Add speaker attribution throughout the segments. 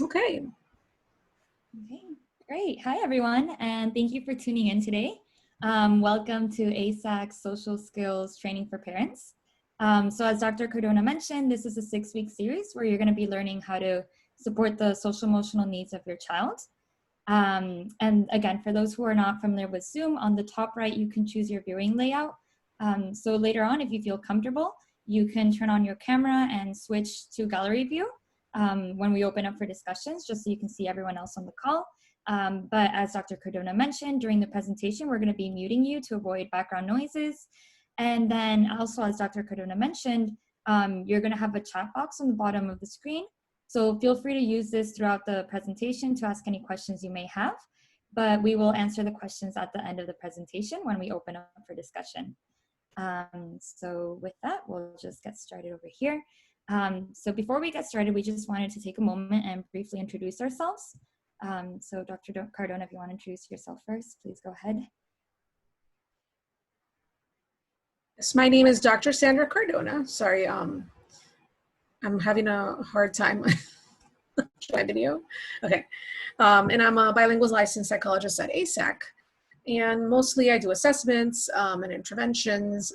Speaker 1: Okay.
Speaker 2: Okay, great. Hi, everyone, and thank you for tuning in today. Welcome to ASAC Social Skills Training for Parents. So as Dr. Cardona mentioned, this is a 6-week series where you're going to be learning how to support the social emotional needs of your child. And again, for those who are not familiar with Zoom, on the top right, you can choose your viewing layout. So later on, if you feel comfortable, you can turn on your camera and switch to gallery view when we open up for discussions, just so you can see everyone else on the call. But as Dr. Cardona mentioned, during the presentation, we're going to be muting you to avoid background noises. And then also, as Dr. Cardona mentioned, you're going to have a chat box on the bottom of the screen. So feel free to use this throughout the presentation to ask any questions you may have, but we will answer the questions at the end of the presentation when we open up for discussion. So with that, we'll just get started over here. So before we get started, we just wanted to take a moment and briefly introduce ourselves. So Dr. Cardona, if you want to introduce yourself first, please go ahead.
Speaker 1: Yes, my name is Dr. Sandra Cardona. Sorry, I'm having a hard time. Show my video. Okay. And I'm a bilingual licensed psychologist at ASAC. And mostly I do assessments and interventions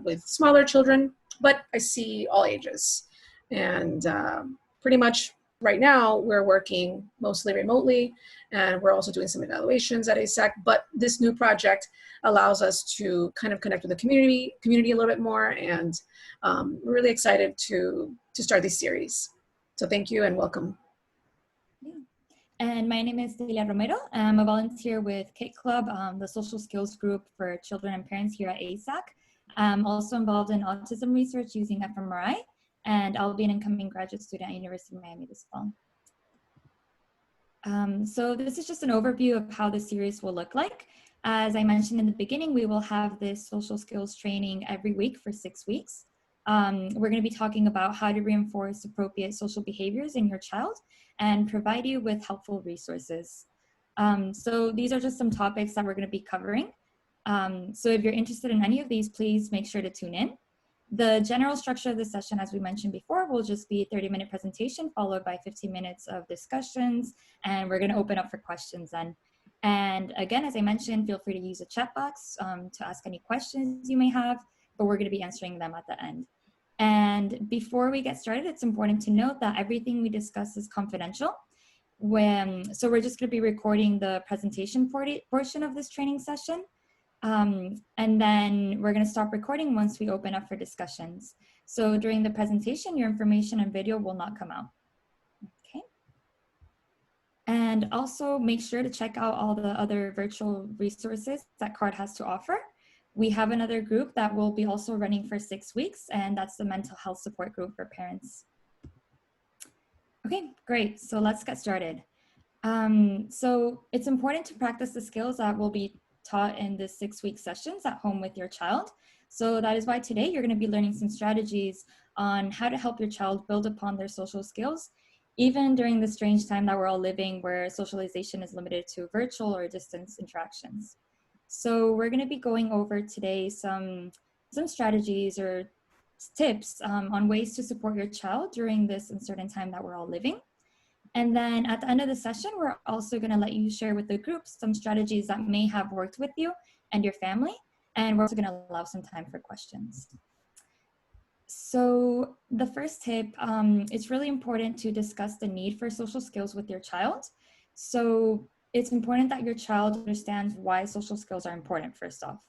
Speaker 1: with smaller children, but I see all ages. And pretty much right now we're working mostly remotely, and we're also doing some evaluations at ASAC, but this new project allows us to kind of connect with the community a little bit more, and we're really excited to start this series. So thank you and welcome.
Speaker 2: And my name is Delia Romero. I'm a volunteer with KIT Club, the social skills group for children and parents here at ASAC. I'm also involved in autism research using fMRI, and I'll be an incoming graduate student at University of Miami this fall. So this is just an overview of how the series will look like. As I mentioned in the beginning, we will have this social skills training every week for 6 weeks. We're going to be talking about how to reinforce appropriate social behaviors in your child and provide you with helpful resources. So these are just some topics that we're going to be covering. So if you're interested in any of these, please make sure to tune in. The general structure of the session, as we mentioned before, will just be a 30-minute presentation followed by 15 minutes of discussions, and we're going to open up for questions then. And again, as I mentioned, feel free to use a chat box to ask any questions you may have, but we're going to be answering them at the end. And before we get started, it's important to note that everything we discuss is confidential. So we're just going to be recording the presentation portion of this training session. And then we're going to stop recording once we open up for discussions. So during the presentation, your information and video will not come out. Okay. And also make sure to check out all the other virtual resources that CARD has to offer. We have another group that will be also running for 6 weeks, and that's the mental health support group for parents. Okay, great. So let's get started. So it's important to practice the skills that will be taught in the 6-week sessions at home with your child. So that is why today you're going to be learning some strategies on how to help your child build upon their social skills, even during the strange time that we're all living where socialization is limited to virtual or distance interactions. So we're going to be going over today some strategies or tips on ways to support your child during this uncertain time that we're all living. And then at the end of the session, we're also going to let you share with the group some strategies that may have worked with you and your family. And we're also going to allow some time for questions. So the first tip, it's really important to discuss the need for social skills with your child. So it's important that your child understands why social skills are important, first off.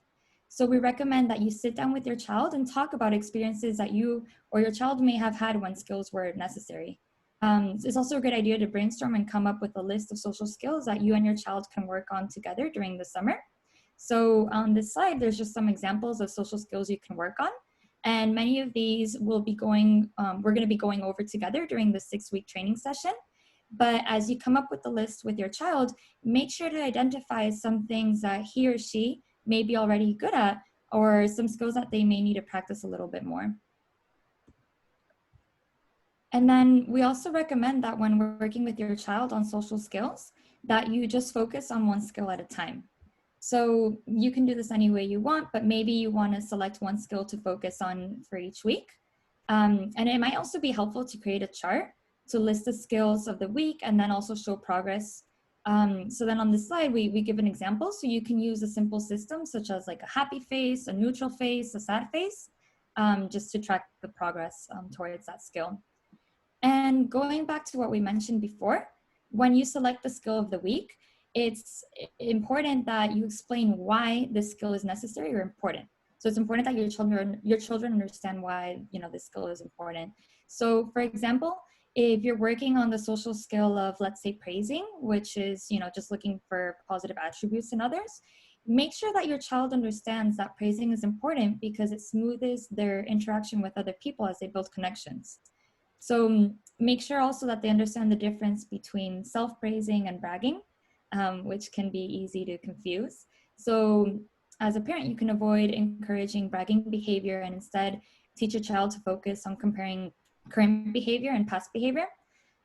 Speaker 2: So we recommend that you sit down with your child and talk about experiences that you or your child may have had when skills were necessary. It's also a good idea to brainstorm and come up with a list of social skills that you and your child can work on together during the summer. So on this slide, there's just some examples of social skills you can work on. And many of these will be we're going to be going over together during the 6-week training session. But as you come up with the list with your child, make sure to identify some things that he or she may be already good at, or some skills that they may need to practice a little bit more. And then we also recommend that when we're working with your child on social skills, that you just focus on one skill at a time. So you can do this any way you want, but maybe you want to select one skill to focus on for each week. And it might also be helpful to create a chart to list the skills of the week and then also show progress. So then on this slide, we give an example. So you can use a simple system such as like a happy face, a neutral face, a sad face, just to track the progress towards that skill. And going back to what we mentioned before, when you select the skill of the week, it's important that you explain why this skill is necessary or important. So it's important that your children understand why, you know, this skill is important. So for example, if you're working on the social skill of, let's say, praising, which is, you know, just looking for positive attributes in others, make sure that your child understands that praising is important because it smoothes their interaction with other people as they build connections. So make sure also that they understand the difference between self-praising and bragging, which can be easy to confuse. So as a parent, you can avoid encouraging bragging behavior and instead teach your child to focus on comparing current behavior and past behavior.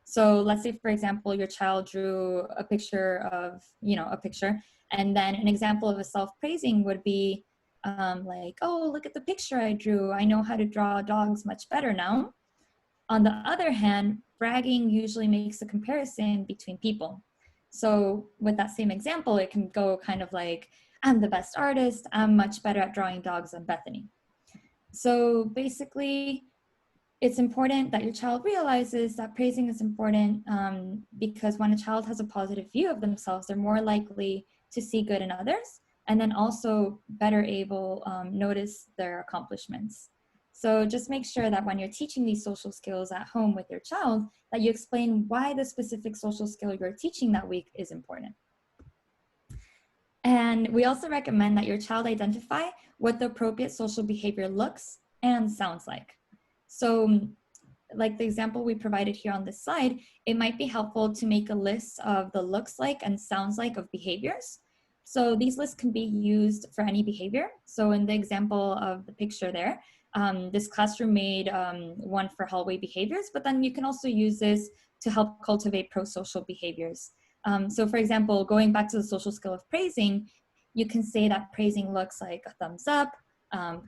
Speaker 2: So let's say, for example, your child drew a picture of, you know, a picture, and then an example of a self-praising would be like, oh, look at the picture I drew. I know how to draw dogs much better now. On the other hand, bragging usually makes a comparison between people. So with that same example, it can go kind of like, I'm the best artist, I'm much better at drawing dogs than Bethany. So basically, it's important that your child realizes that praising is important because when a child has a positive view of themselves, they're more likely to see good in others and then also better able notice their accomplishments. So just make sure that when you're teaching these social skills at home with your child, that you explain why the specific social skill you're teaching that week is important. And we also recommend that your child identify what the appropriate social behavior looks and sounds like. So like the example we provided here on this slide, it might be helpful to make a list of the looks like and sounds like of behaviors. So these lists can be used for any behavior. So in the example of the picture there, this classroom made one for hallway behaviors, but then you can also use this to help cultivate pro-social behaviors. So for example, going back to the social skill of praising, you can say that praising looks like a thumbs up,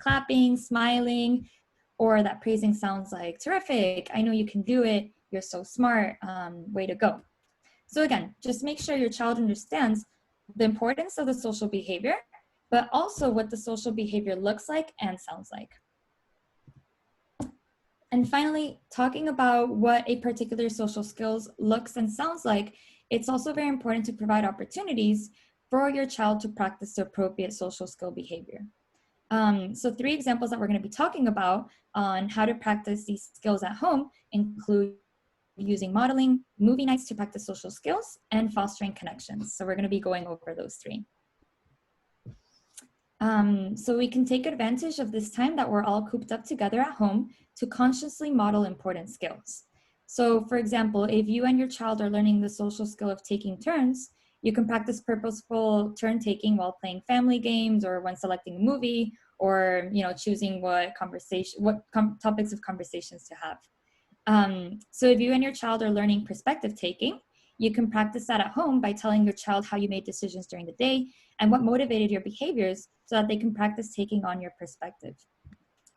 Speaker 2: clapping, smiling, or that praising sounds like, terrific, I know you can do it, you're so smart, way to go. So again, just make sure your child understands the importance of the social behavior, but also what the social behavior looks like and sounds like. And finally, talking about what a particular social skills looks and sounds like, it's also very important to provide opportunities for your child to practice the appropriate social skill behavior. So 3 examples that we're going to be talking about on how to practice these skills at home include using modeling, movie nights to practice social skills, and fostering connections. So we're going to be going over those 3. So we can take advantage of this time that we're all cooped up together at home to consciously model important skills. So for example, if you and your child are learning the social skill of taking turns, you can practice purposeful turn taking while playing family games or when selecting a movie or, you know, choosing what topics of conversations to have. So if you and your child are learning perspective taking, you can practice that at home by telling your child how you made decisions during the day and what motivated your behaviors so that they can practice taking on your perspective.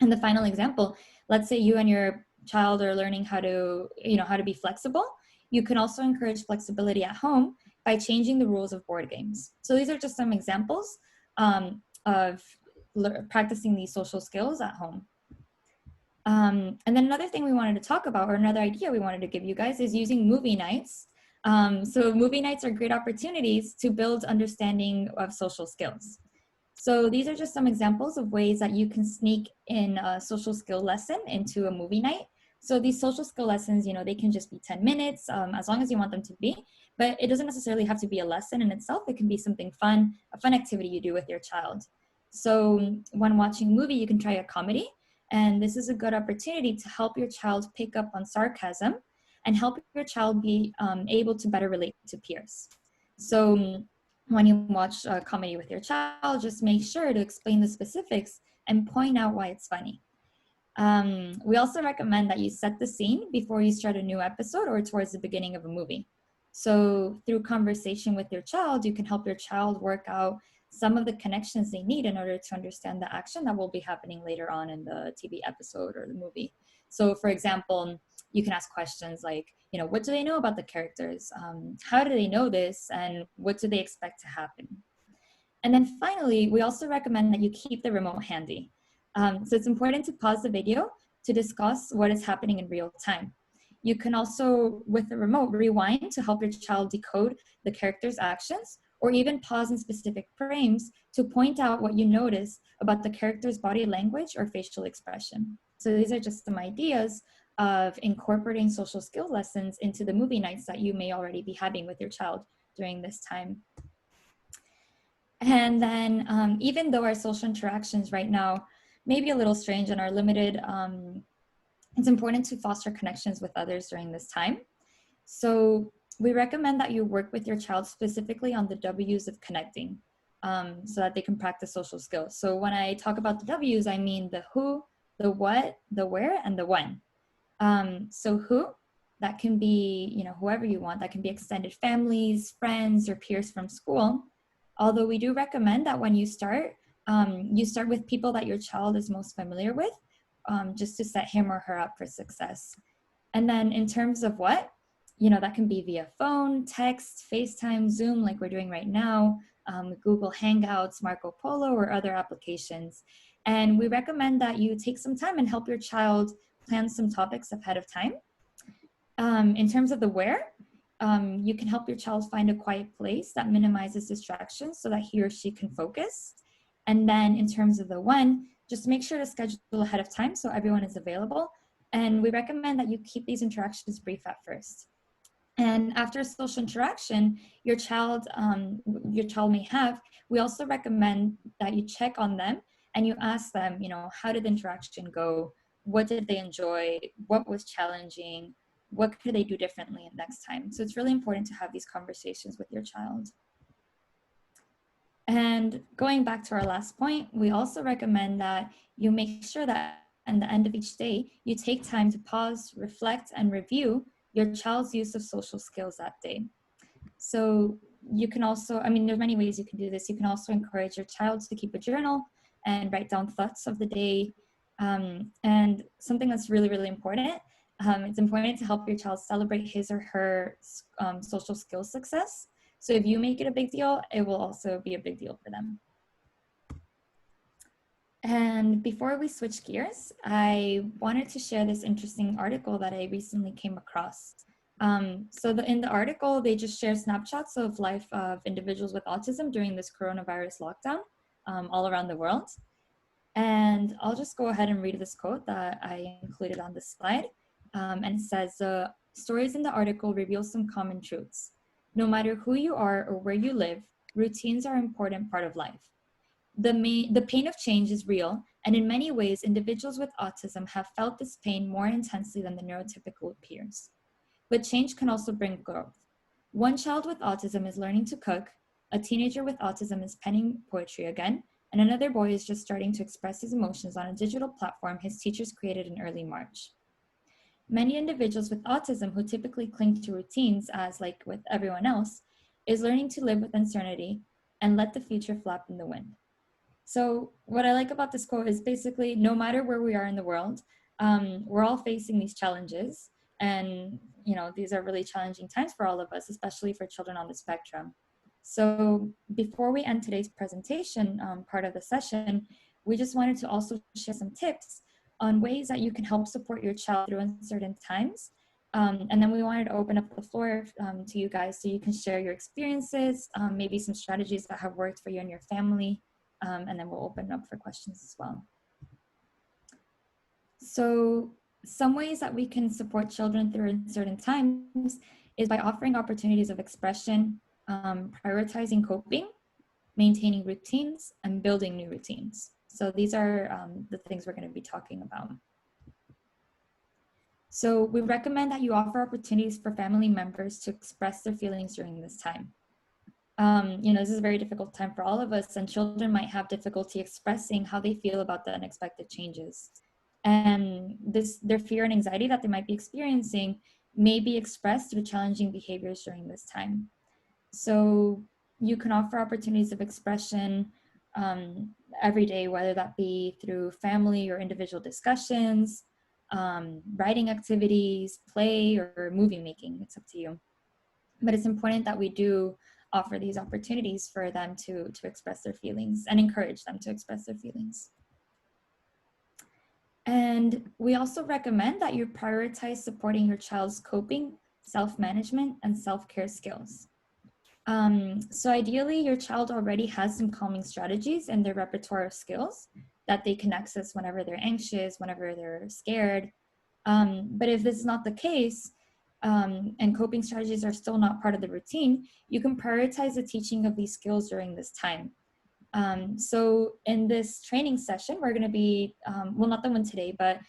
Speaker 2: And the final example, let's say you and your child are learning how to be flexible. You can also encourage flexibility at home by changing the rules of board games. So these are just some examples of practicing these social skills at home. And then another thing we wanted to talk about, or another idea we wanted to give you guys, is using movie nights. So movie nights are great opportunities to build understanding of social skills. So these are just some examples of ways that you can sneak in a social skill lesson into a movie night. So these social skill lessons, you know, they can just be 10 minutes as long as you want them to be, but it doesn't necessarily have to be a lesson in itself. It can be something fun, a fun activity you do with your child. So when watching a movie, you can try a comedy. And this is a good opportunity to help your child pick up on sarcasm and help your child be able to better relate to peers. So when you watch a comedy with your child, just make sure to explain the specifics and point out why it's funny. We also recommend that you set the scene before you start a new episode or towards the beginning of a movie. So through conversation with your child, you can help your child work out some of the connections they need in order to understand the action that will be happening later on in the TV episode or the movie. So for example, you can ask questions like, what do they know about the characters? How do they know this? And what do they expect to happen? And then finally, we also recommend that you keep the remote handy. So it's important to pause the video to discuss what is happening in real time. You can also, with the remote, rewind to help your child decode the character's actions, or even pause in specific frames to point out what you notice about the character's body language or facial expression. So these are just some ideas of incorporating social skill lessons into the movie nights that you may already be having with your child during this time. And then even though our social interactions right now may be a little strange and are limited, it's important to foster connections with others during this time. So we recommend that you work with your child specifically on the W's of connecting, so that they can practice social skills. So when I talk about the W's, I mean the who, the what, the where, and the when. So who, that can be, whoever you want. That can be extended families, friends, or peers from school. Although we do recommend that when you start with people that your child is most familiar with, just to set him or her up for success. And then in terms of what, that can be via phone, text, FaceTime, Zoom, like we're doing right now, Google Hangouts, Marco Polo, or other applications. And we recommend that you take some time and help your child plan some topics ahead of time. In terms of the where, you can help your child find a quiet place that minimizes distractions so that he or she can focus. And then in terms of the when, just make sure to schedule ahead of time so everyone is available. And we recommend that you keep these interactions brief at first. And after social interaction your child may have, we also recommend that you check on them and you ask them, how did the interaction go? What did they enjoy? What was challenging? What could they do differently next time? So it's really important to have these conversations with your child. And going back to our last point, we also recommend that you make sure that at the end of each day, you take time to pause, reflect, and review your child's use of social skills that day. So you can also, there's many ways you can do this. You can also encourage your child to keep a journal and write down thoughts of the day. And something that's really, really important, it's important to help your child celebrate his or her social skills success. So if you make it a big deal, it will also be a big deal for them. And before we switch gears, I wanted to share this interesting article that I recently came across. In the article, they just share snapshots of life of individuals with autism during this coronavirus lockdown all around the world. And I'll just go ahead and read this quote that I included on the slide. And it says, stories in the article reveal some common truths. No matter who you are or where you live, routines are an important part of life. The pain of change is real, and in many ways, individuals with autism have felt this pain more intensely than the neurotypical peers. But change can also bring growth. One child with autism is learning to cook, a teenager with autism is penning poetry again, and another boy is just starting to express his emotions on a digital platform his teachers created in early March. Many individuals with autism who typically cling to routines, as like with everyone else, is learning to live with uncertainty and let the future flap in the wind. So what I like about this quote is basically, no matter where we are in the world, we're all facing these challenges. And, these are really challenging times for all of us, especially for children on the spectrum. So before we end today's presentation part of the session, we just wanted to also share some tips on ways that you can help support your child through uncertain times. And then we wanted to open up the floor to you guys so you can share your experiences, maybe some strategies that have worked for you and your family. And then we'll open up for questions as well. So some ways that we can support children through uncertain times is by offering opportunities of expression, prioritizing coping, maintaining routines, and building new routines. So these are the things we're going to be talking about. So we recommend that you offer opportunities for family members to express their feelings during this time. This is a very difficult time for all of us, and children might have difficulty expressing how they feel about the unexpected changes. And their fear and anxiety that they might be experiencing may be expressed through challenging behaviors during this time. So you can offer opportunities of expression every day, whether that be through family or individual discussions, writing activities, play, or movie making. It's up to you. But it's important that we do offer these opportunities for them to express their feelings and encourage them to express their feelings. And we also recommend that you prioritize supporting your child's coping, self-management, and self-care skills. So ideally, your child already has some calming strategies in their repertoire of skills that they can access whenever they're anxious, whenever they're scared. But if this is not the case, and coping strategies are still not part of the routine, you can prioritize the teaching of these skills during this time. So in this training session, we're going to be, well, not the one today, but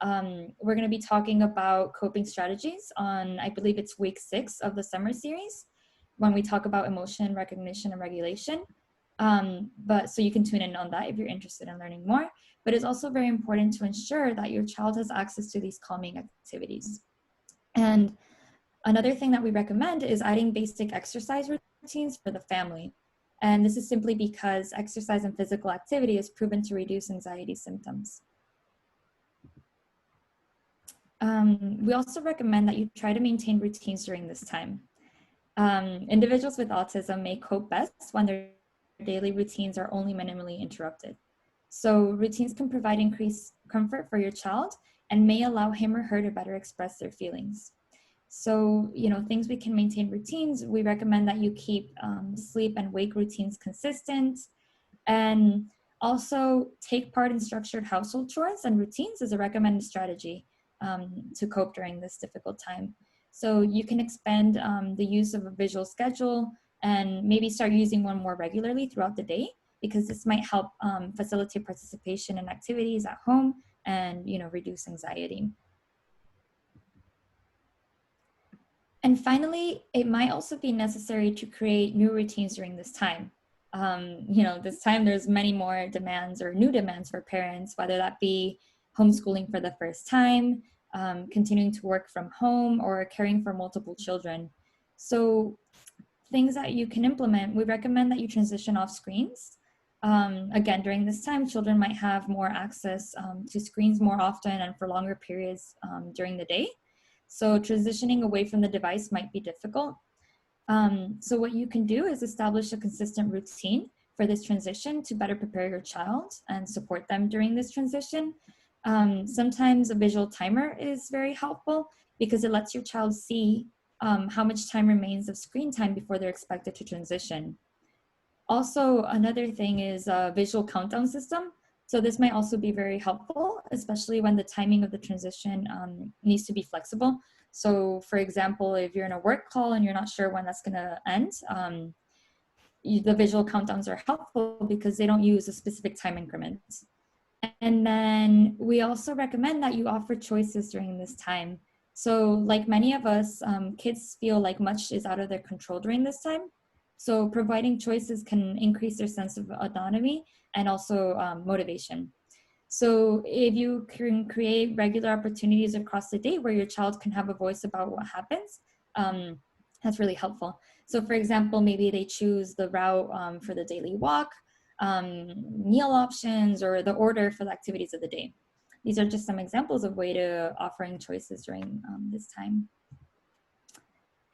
Speaker 2: we're going to be talking about coping strategies on, I believe it's week 6 of the summer series, when we talk about emotion recognition and regulation. But so you can tune in on that if you're interested in learning more. But it's also very important to ensure that your child has access to these calming activities. And another thing that we recommend is adding basic exercise routines for the family. And this is simply because exercise and physical activity is proven to reduce anxiety symptoms. We also recommend that you try to maintain routines during this time. Individuals with autism may cope best when their daily routines are only minimally interrupted. So routines can provide increased comfort for your child and may allow him or her to better express their feelings. So, things we can maintain routines, we recommend that you keep sleep and wake routines consistent, and also take part in structured household chores and routines is a recommended strategy to cope during this difficult time. So you can expand the use of a visual schedule and maybe start using one more regularly throughout the day, because this might help facilitate participation in activities at home and, reduce anxiety. And finally, it might also be necessary to create new routines during this time. This time there's many more demands or new demands for parents, whether that be homeschooling for the first time, continuing to work from home, or caring for multiple children. So things that you can implement, we recommend that you transition off screens. Again, during this time, children might have more access to screens more often and for longer periods during the day. So transitioning away from the device might be difficult. So what you can do is establish a consistent routine for this transition to better prepare your child and support them during this transition. Sometimes a visual timer is very helpful because it lets your child see how much time remains of screen time before they're expected to transition. Also, another thing is a visual countdown system. So this might also be very helpful, especially when the timing of the transition needs to be flexible. So for example, if you're in a work call and you're not sure when that's gonna end, the visual countdowns are helpful because they don't use a specific time increment. And then we also recommend that you offer choices during this time. So like many of us, kids feel like much is out of their control during this time. So providing choices can increase their sense of autonomy and also motivation. So if you can create regular opportunities across the day where your child can have a voice about what happens, that's really helpful. So for example, maybe they choose the route for the daily walk, meal options, or the order for the activities of the day. These are just some examples of way to offering choices during this time.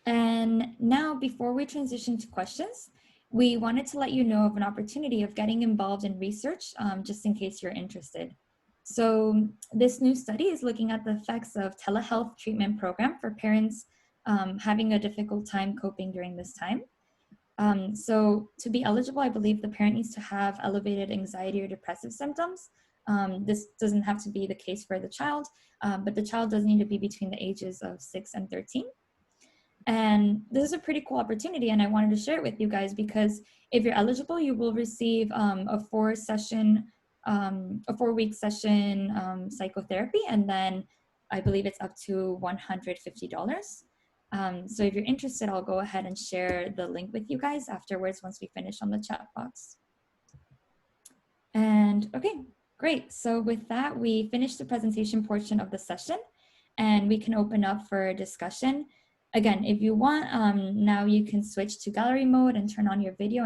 Speaker 2: And now, before we transition to questions, we wanted to let you know of an opportunity of getting involved in research, just in case you're interested. So this new study is looking at the effects of telehealth treatment program for parents having a difficult time coping during this time. So to be eligible, I believe the parent needs to have elevated anxiety or depressive symptoms. This doesn't have to be the case for the child, but the child does need to be between the ages of 6 and 13. And this is a pretty cool opportunity, and I wanted to share it with you guys because if you're eligible, you will receive a 4-week session psychotherapy, and then I believe it's up to $150. So if you're interested, I'll go ahead and share the link with you guys afterwards once we finish on the chat box. And okay, great. So with that, we finished the presentation portion of the session, and we can open up for discussion. Again, if you want, now you can switch to gallery mode and turn on your video